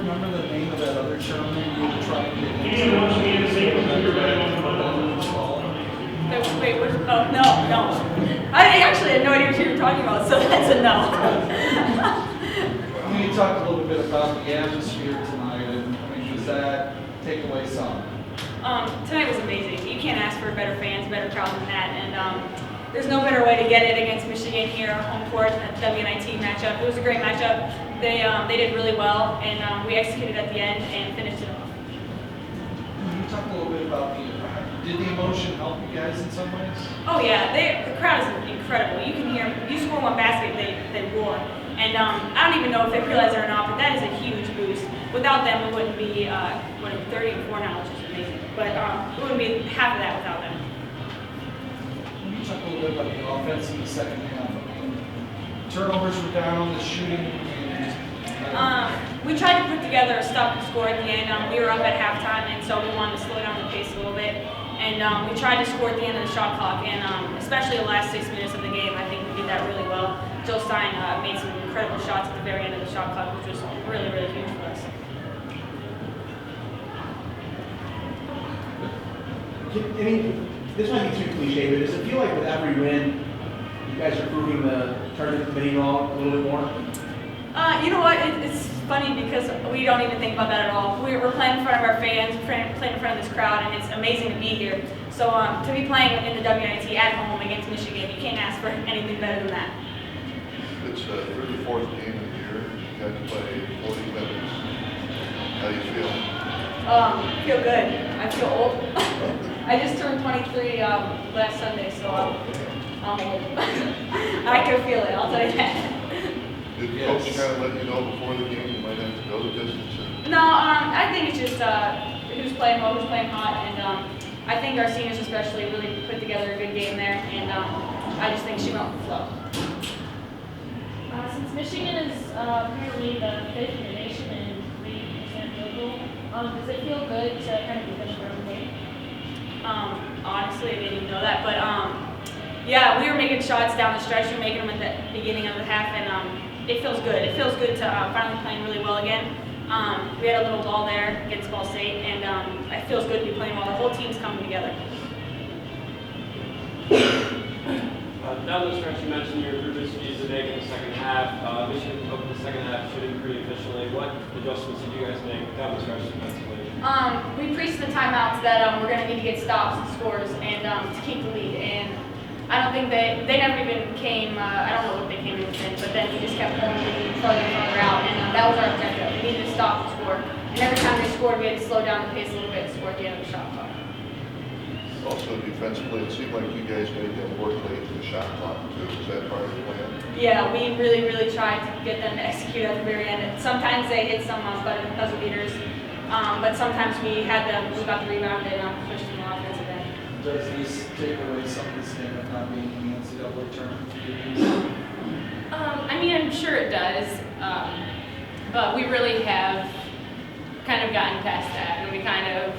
remember the name of that other tournament you were trying to get into? Wait, oh, no. I actually had no idea what you were talking about, so that's a no. Can you talk a little bit about the atmosphere tonight, and does that take away some? Tonight was amazing. You can't ask for better fans, better crowd than that, and there's no better way to get it against Michigan here on home court at the WNIT matchup. It was a great matchup. They did really well, and we executed at the end and finished it off. Can you talk a little bit about did the emotion help you guys in some ways? Oh yeah, the crowd is incredible. You can hear them. You score one basket, they roar. And I don't even know if they realize it or not, but that is a huge boost. Without them, it wouldn't be 30-4 now, which is amazing. But it wouldn't be half of that without them. Can you talk a little bit about the offense in the second half? Turnovers were down, the shooting. We tried to put together a stop and score at the end. We were up at halftime, and so we wanted to slow down the pace a little bit. And we tried to score at the end of the shot clock, and especially the last 6 minutes of the game, I think we did that really well. Joe Stein made some incredible shots at the very end of the shot clock, which was really, really huge for us. This might be too cliche, but does it feel like with every win, you guys are proving the tournament committee wrong a little bit more? You know what? It's funny because we don't even think about that at all. We're playing in front of our fans, playing in front of this crowd, and it's amazing to be here. So to be playing in the WNIT at home against Michigan, you can't ask for anything better than that. It's the 34th game of the year. You got to play 40 minutes. How do you feel? I feel good. I feel old. I just turned 23 last Sunday, so I'm old. I can feel it, I'll tell you that. Did the coach kind of let you know before the game you might have to go the distance? No, I think it's just who's playing well, who's playing hot, and I think our seniors especially really put together a good game there, and I just think she went with the flow. Since Michigan is currently the 5th in the nation in 3% field goal, does it feel good to kind of beat them for every game? Honestly, I didn't even know that, but yeah, we were making shots down the stretch. We were making them at the beginning of the half, and it feels good. It feels good to finally playing really well again. We had a little ball there against Ball State, and it feels good to be playing well. The whole team's coming together. Down the stretch, you mentioned your improvements to use the big in the second half. Michigan opened the second half shooting pretty efficiently. What adjustments did you guys make down the stretch defensively? We preached the timeouts that we're going to need to get stops and scores and to keep the lead. And I don't think they never even came, I don't know what they came in within, but then we just kept going farther and farther out. And that was our objective. We needed to stop and score. And every time they scored, we had to slow down the pace a little bit and score at the end of the shot clock. Also defensively, it seemed like you guys made them work late to the shot clock too. Was that part of the plan? Yeah, we really, really tried to get them to execute at the very end. Sometimes they hit some buzzer beaters, but sometimes we got the rebound and pushed them on the offensive end. Does this take away some of the sting of not being in the NCAA tournament? I mean, I'm sure it does, but we really have kind of gotten past that, and we kind of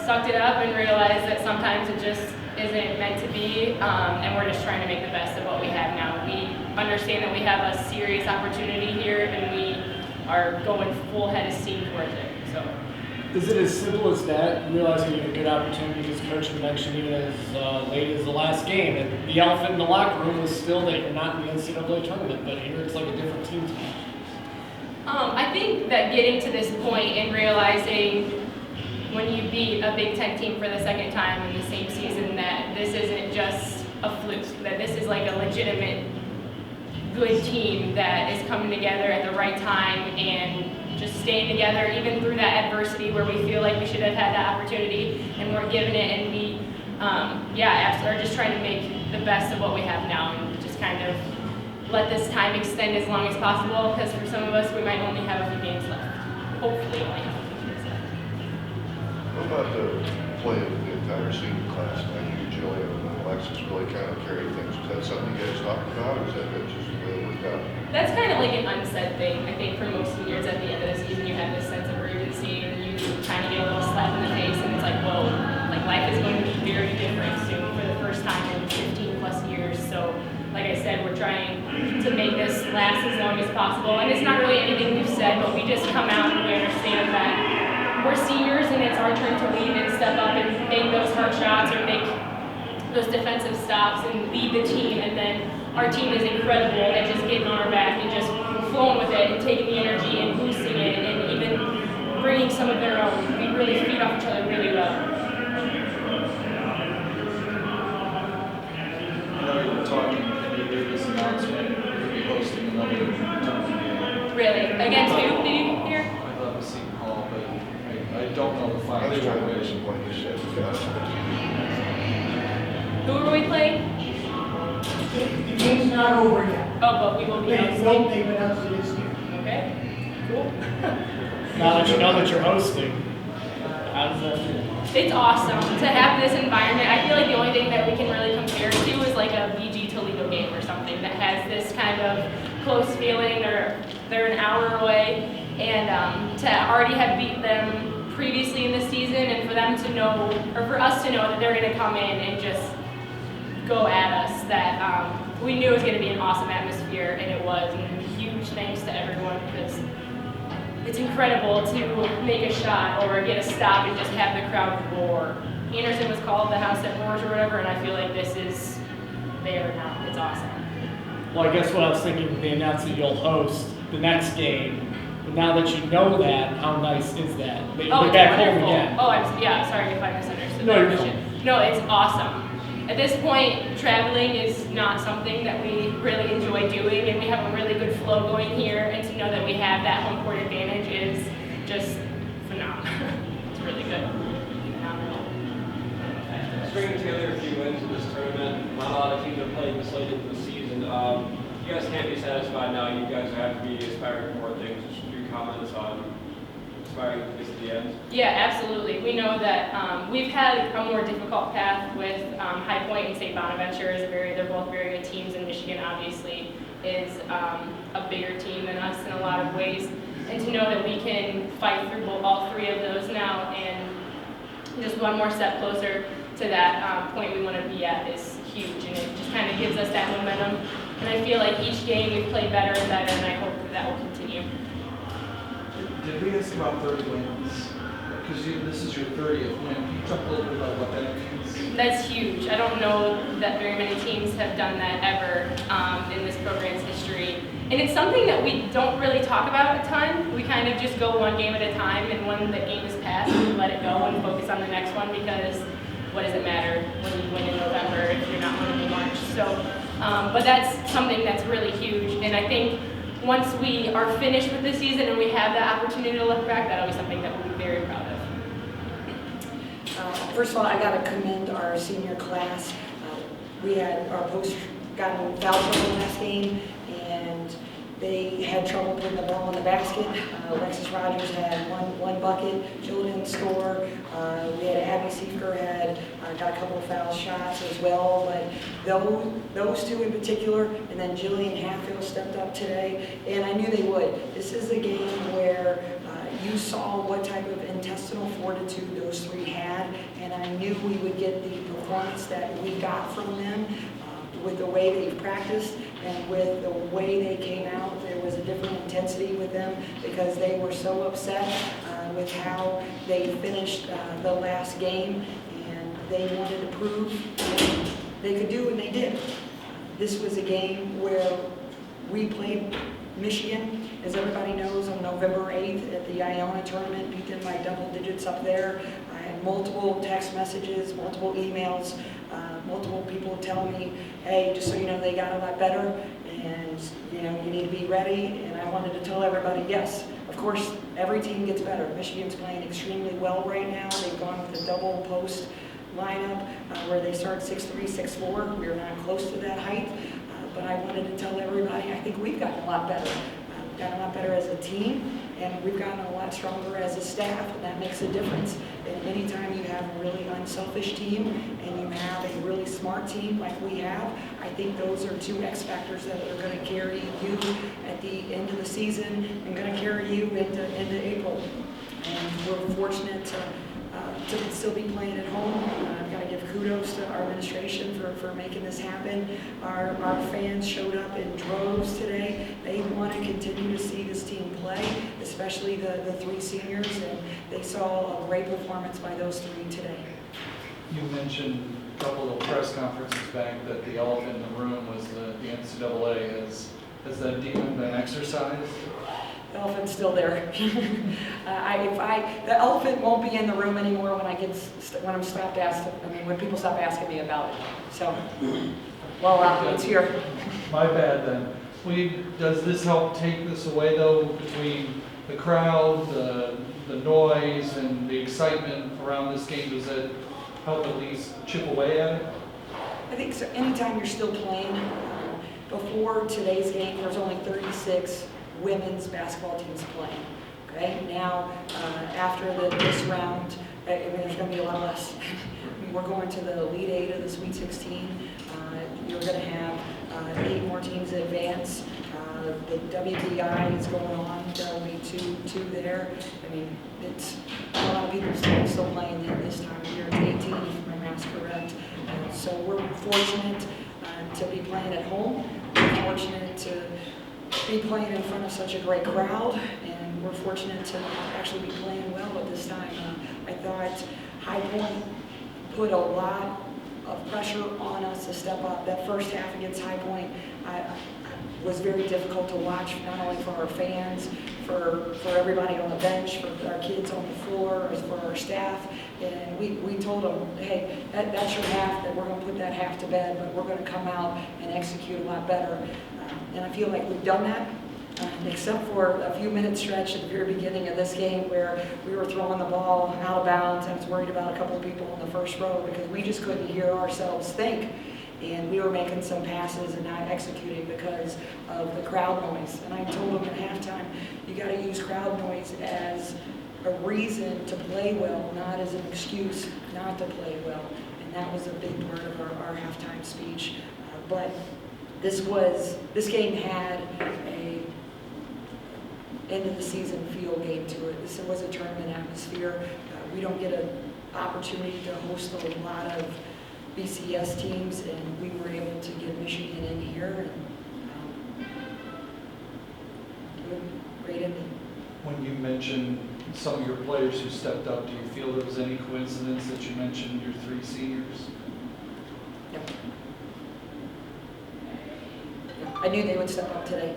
sucked it up and realized that sometimes it just isn't meant to be, and we're just trying to make the best of what we have now. We understand that we have a serious opportunity here, and we are going full head of steam towards it. So, is it as simple as that? Realizing you have a good opportunity, as Coach mentioned, even as late as the last game, and the elephant in the locker room was still that you're not in the NCAA tournament, but here it's like a different team. I think that getting to this point and realizing when you beat a Big Ten team for the second time in the same season that this isn't just a fluke, that this is like a legitimate good team that is coming together at the right time and just staying together even through that adversity where we feel like we should have had that opportunity and we're giving it, and we are just trying to make the best of what we have now and just kind of let this time extend as long as possible, because for some of us we might only have a few games left. Hopefully only have a few games left. What about the play of the entire senior class? I knew Jillian and Alexis really kind of carried things. Was that something you guys talked about, or is that just the way it worked out? That's kind of like an unsaid thing. I think for most seniors at the end of the season, you have this sense of urgency and you kind of get a little slap in the face, and it's like, whoa, like life is going to be very different soon for the first time in 15 plus years. So, like I said, we're trying to make this last as long as possible. And it's not really anything we've said, but we just come out and we understand that we're seniors and it's our turn to lead and step up and make those hard shots or make those defensive stops and lead the team. And then our team is incredible at just getting on our back and just flowing with it and taking the energy and boosting it and even bringing some of their own. We really feed off each other really well. I know you were talking, and you heard this announcement, you'll be hosting another tournament game. Really? Against who? Did you hear? I love to see Hall, but I don't know the I final think I'm situation. disappointed you said we got Who are we playing? The game's not over yet. Oh, but we will be They hosting. will, they've announced it this year. Okay, cool. Now that you know that you're hosting, how does that feel? It's awesome to have this environment. I feel like the only thing that we can really compare it to is like a BG Toledo game or something that has this kind of close feeling. They're an hour away, and to already have beat them previously in the season, and for them to know, or for us to know that they're going to come in and just go at us, that we knew it was going to be an awesome atmosphere, and it was. And huge thanks to everyone, because it's incredible to make a shot or get a stop and just have the crowd roar. Anderson was called the house that roars or whatever, and I feel like this is there now. It's awesome. Well, I guess what I was thinking, they announced that you'll host the next game. But now that you know that, how nice is that? That you'll be It's back home wonderful. again. Oh, yeah, sorry if I misunderstood No, that you're question. No, it's awesome. At this point, traveling is not something that we really enjoy doing, and we have a really good flow going here, and to know that we have that home court advantage is just phenomenal. It's really good. Phenomenal. Stringing together a few wins in this tournament, not a lot of teams are playing this late into the season. You guys can't be satisfied now. You guys have to be aspiring for more things. Just your comments on aspiring at least to the end. Yeah, absolutely. We know that we've had a more difficult path with High Point and St. Bonaventure. They're both very good teams, and Michigan obviously is a bigger team than us in a lot of ways. And to know that we can fight through all three of those now and just one more step closer to that point we want to be at is huge, and it just kind of gives us that momentum. And I feel like each game we've played better and better, and I hope that will continue. Did we ask about 30 wins? Because this is your 30th win. Can you talk a little bit about what that means? That's huge. I don't know that very many teams have done that ever in this program's history. And it's something that we don't really talk about at times. We kind of just go one game at a time, and when the game is passed, we let it go and focus on the next one, because what does it matter when you win in November if you're not winning in March? So, but that's something that's really huge. And I think once we are finished with the season and we have the opportunity to look back, that'll be something that we'll be very proud of. First of all, I got to commend our senior class. We had our post gotten foul trouble last game, and they had trouble putting the ball in the basket. Alexis Rogers had one bucket. Jill didn't score. We had Abby Siefer had got a couple of foul shots as well. But those two in particular, and then Jillian Hatfield stepped up today, and I knew they would. This is a game where you saw what type of intestinal fortitude those three had, and I knew we would get the performance that we got from them. With the way they've practiced and with the way they came out, there was a different intensity with them because they were so upset with how they finished the last game, and they wanted to prove they could do, and they did. This was a game where we played Michigan, as everybody knows, on November 8th at the Iona tournament, beat them by double digits up there. I had multiple text messages, multiple emails, multiple people telling me, hey, just so you know, they got a lot better, and you know, you need to be ready. And I wanted to tell everybody, yes, of course, every team gets better. Michigan's playing extremely well right now. They've gone with a double post lineup where they start 6'3", 6'4". We're not close to that height, but I wanted to tell everybody, I think we've gotten a lot better. We've gotten a lot better as a team, and we've gotten a lot stronger as a staff, and that makes a difference. And anytime you have a really unselfish team and you have a really smart team like we have, I think those are two X factors that are going to carry you at the end of the season and going to carry you into April. And we're fortunate to still be playing at home. I've got to give kudos to our administration for making this happen. Our fans showed up in droves today. They especially the three seniors, and they saw a great performance by those three today. You mentioned a couple of press conferences back that the elephant in the room was the NCAA. Has that demon been exercised? The elephant's still there. The elephant won't be in the room anymore when when people stop asking me about it. So, well, it's here. My bad then. Does this help take this away though, between the crowd, the noise, and the excitement around this game? Does it help at least chip away at it? I think so. Anytime you're still playing, before today's game, there's only 36 women's basketball teams playing. Okay, now after this round, there's going to be a lot less. We're going to the Elite Eight of the Sweet 16. You're going to have 8 more teams advance. The WBI is going on. There'll be two there. I mean, it's a lot of people still playing this time of year. It's 18, if my math's correct. And so we're fortunate to be playing at home. We're fortunate to be playing in front of such a great crowd, and we're fortunate to actually be playing well at this time. I thought High Point put a lot of pressure on us to step up. That first half against High Point was very difficult to watch, not only for our fans, for everybody on the bench, for our kids on the floor, as for our staff. And we told them, hey, that's your half, that we're going to put that half to bed, but we're going to come out and execute a lot better. And I feel like we've done that, except for a few minute stretch at the very beginning of this game where we were throwing the ball out of bounds. I was worried about a couple of people in the first row because we just couldn't hear ourselves think. And we were making some passes and not executing because of the crowd noise. And I told them at halftime, you got to use crowd noise as a reason to play well, not as an excuse not to play well. And that was a big part of our halftime speech. But this game had a end of the season feel game to it. This was a tournament atmosphere. We don't get an opportunity to host a lot of BCS teams, and we were able to get Michigan in here, and great ending. When you mentioned some of your players who stepped up, do you feel there was any coincidence that you mentioned your 3 seniors? No. I knew they would step up today.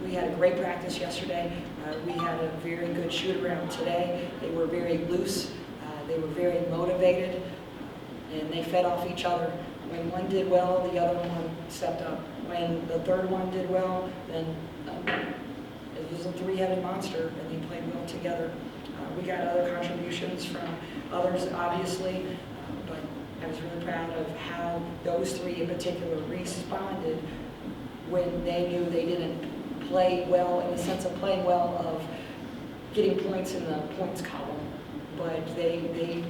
We had a great practice yesterday. We had a very good shoot-around today. They were very loose. They were very motivated. And they fed off each other. When one did well, the other one stepped up. When the third one did well, then it was a 3-headed monster, and they played well together. We got other contributions from others, obviously, but I was really proud of how those 3 in particular responded when they knew they didn't play well, in the sense of playing well of getting points in the points column, but they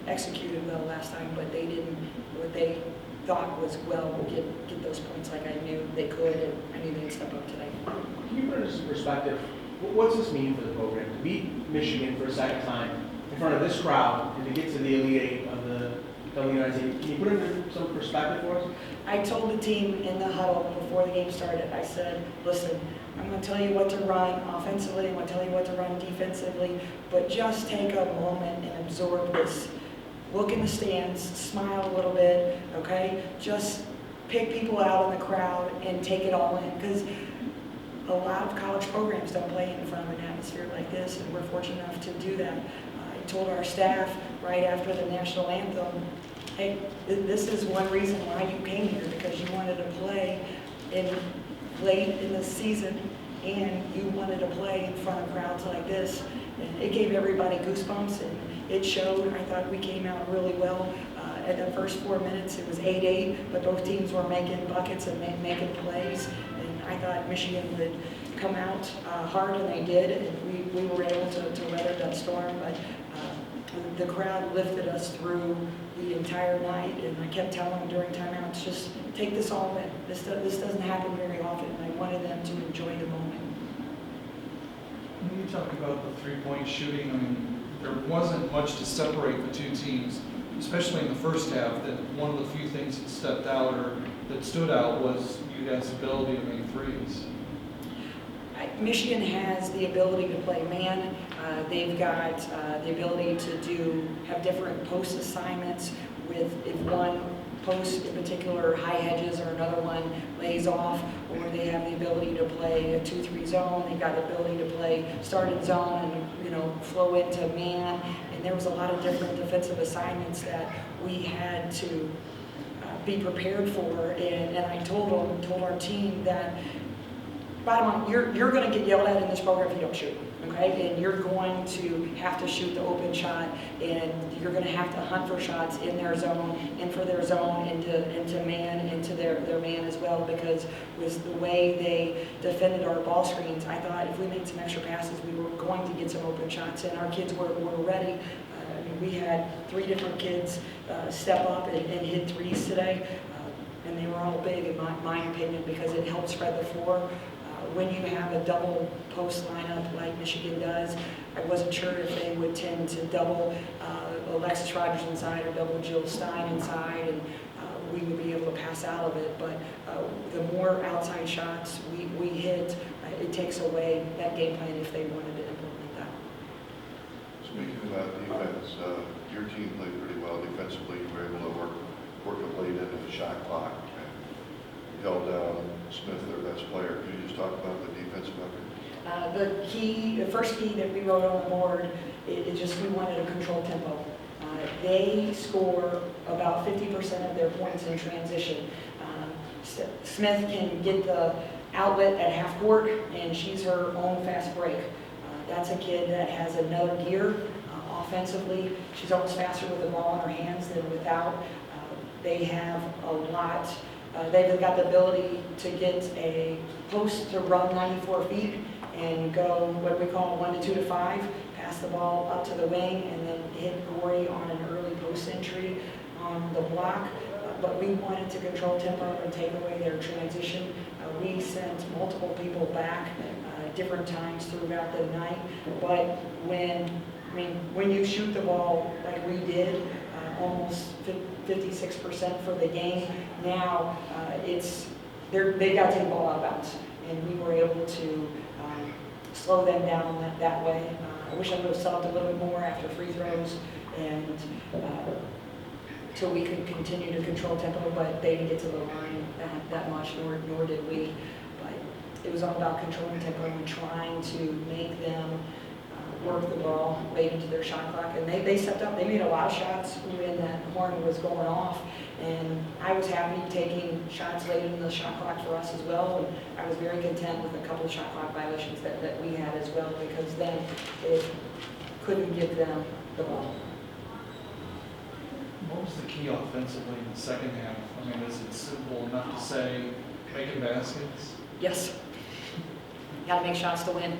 executed well last time, but they didn't, what they thought was, well, we'll get those points like I knew they could, and I knew they'd step up today. Can you put into perspective, what's this mean for the program? To beat Michigan for a second time in front of this crowd and to get to the Elite Eight of the United States, can you put it into some perspective for us? I told the team in the huddle before the game started, I said, listen, I'm going to tell you what to run offensively, I'm going to tell you what to run defensively, but just take a moment and absorb this. Look in the stands, smile a little bit, okay? Just pick people out in the crowd and take it all in, because a lot of college programs don't play in front of an atmosphere like this, and we're fortunate enough to do that. I told our staff right after the national anthem, hey, this is one reason why you came here, because you wanted to play late in the season, and you wanted to play in front of crowds like this. And it gave everybody goosebumps, and it showed. I thought we came out really well. At the first 4 minutes, it was 8-8, but both teams were making buckets and making plays. And I thought Michigan would come out hard, and they did, and we were able to weather that storm. But the crowd lifted us through the entire night, and I kept telling them during timeouts, just take this all in. This doesn't happen very often, and I wanted them to enjoy the moment. When you talk about the 3-point shooting, I mean, there wasn't much to separate the 2 teams, especially in the first half. That one of the few things that stepped out or that stood out was you guys' ability to make threes. Michigan has the ability to play man. They've got the ability to have different post assignments with if one post in particular high hedges or another one lays off, or they have the ability to play a 2-3 zone. They've got the ability to play started zone and flow into man. And there was a lot of different defensive assignments that we had to be prepared for. And I told our team that bottom line, you're going to get yelled at in this program if you don't shoot. Okay, and you're going to have to shoot the open shot, and you're going to have to hunt for shots in their zone, and for their zone, into man, into their man as well, because with the way they defended our ball screens, I thought if we made some extra passes, we were going to get some open shots, and our kids were ready. We had 3 different kids step up and hit threes today, and they were all big in my opinion, because it helped spread the floor. When you have a double post lineup like Michigan does, I wasn't sure if they would tend to double Alexis Rogers inside or double Jill Stein inside, and we would be able to pass out of it. But the more outside shots we hit, it takes away that game plan if they wanted to implement that. Speaking of that defense, your team played pretty well defensively. You were able to work it late into the shot clock and held down Smith, their best player. Could you just talk about the defensive effort? The first key that we wrote on the board is just we wanted to control tempo. They score about 50% of their points in transition. Smith can get the outlet at half court, and she's her own fast break. That's a kid that has another gear offensively. She's almost faster with the ball in her hands than without. They have a lot. They've got the ability to get a post to run 94 feet and go what we call 1 to 2 to 5, pass the ball up to the wing, and then hit Gory on an early post entry on the block. But we wanted to control tempo and take away their transition. We sent multiple people back different times throughout the night. But when you shoot the ball like we did, almost 56% for the game, now they got to take the ball out of bounds, and we were able to slow them down that way. I wish I would have stopped a little bit more after free throws, and so we could continue to control tempo, but they didn't get to the line that much, nor did we. But it was all about controlling tempo and trying to make them work the ball late into their shot clock. And they stepped up. They made a lot of shots when that horn was going off. And I was happy taking shots late in the shot clock for us as well. And I was very content with a couple of shot clock violations that we had as well, because then it couldn't give them the ball. What was the key offensively in the second half? I mean, is it simple enough to say making baskets? Yes. Got to make shots to win.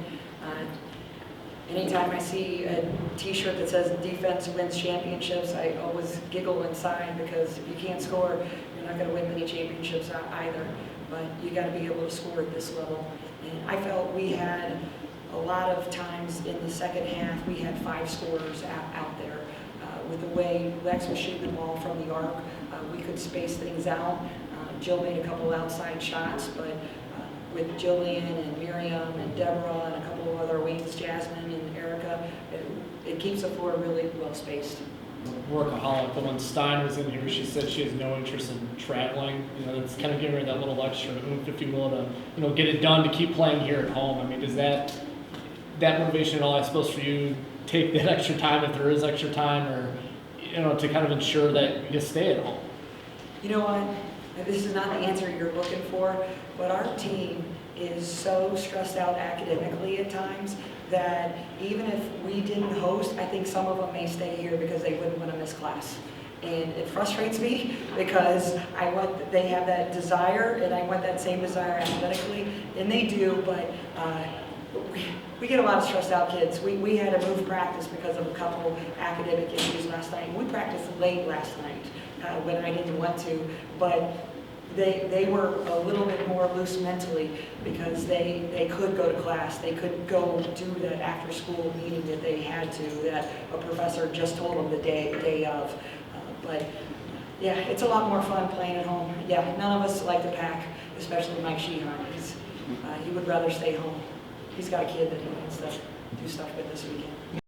Anytime I see a t-shirt that says defense wins championships, I always giggle inside, because if you can't score, you're not going to win many championships either. But you got to be able to score at this level. And I felt we had a lot of times in the second half, we had 5 scorers out there. With the way Lex was shooting the ball from the arc, we could space things out. Jill made a couple outside shots, but with Jillian and Miriam and Deborah and a couple of other wings, Jasmine and Erica, it keeps the floor really well spaced. Workaholic. But when Stein was in here, she said she has no interest in traveling. That's kind of giving her that little extra oomph, if you will, to get it done, to keep playing here at home. I mean, does that motivation at all, I suppose, for you take that extra time if there is extra time, or to kind of ensure that you stay at home? You know what? This is not the answer you're looking for, but our team is so stressed out academically at times that even if we didn't host, I think some of them may stay here because they wouldn't want to miss class. And it frustrates me, because they have that desire, and I want that same desire athletically, and they do, but we get a lot of stressed out kids. We had to move practice because of a couple academic issues last night. We practiced late last night when I didn't want to, but they were a little bit more loose mentally, because they could go to class. They could go do that after school meeting that they had to, that a professor just told them the day of. But yeah, it's a lot more fun playing at home. Yeah, none of us like to pack, especially Mike Sheehan. He would rather stay home. he's got a kid that he wants to do stuff with this weekend.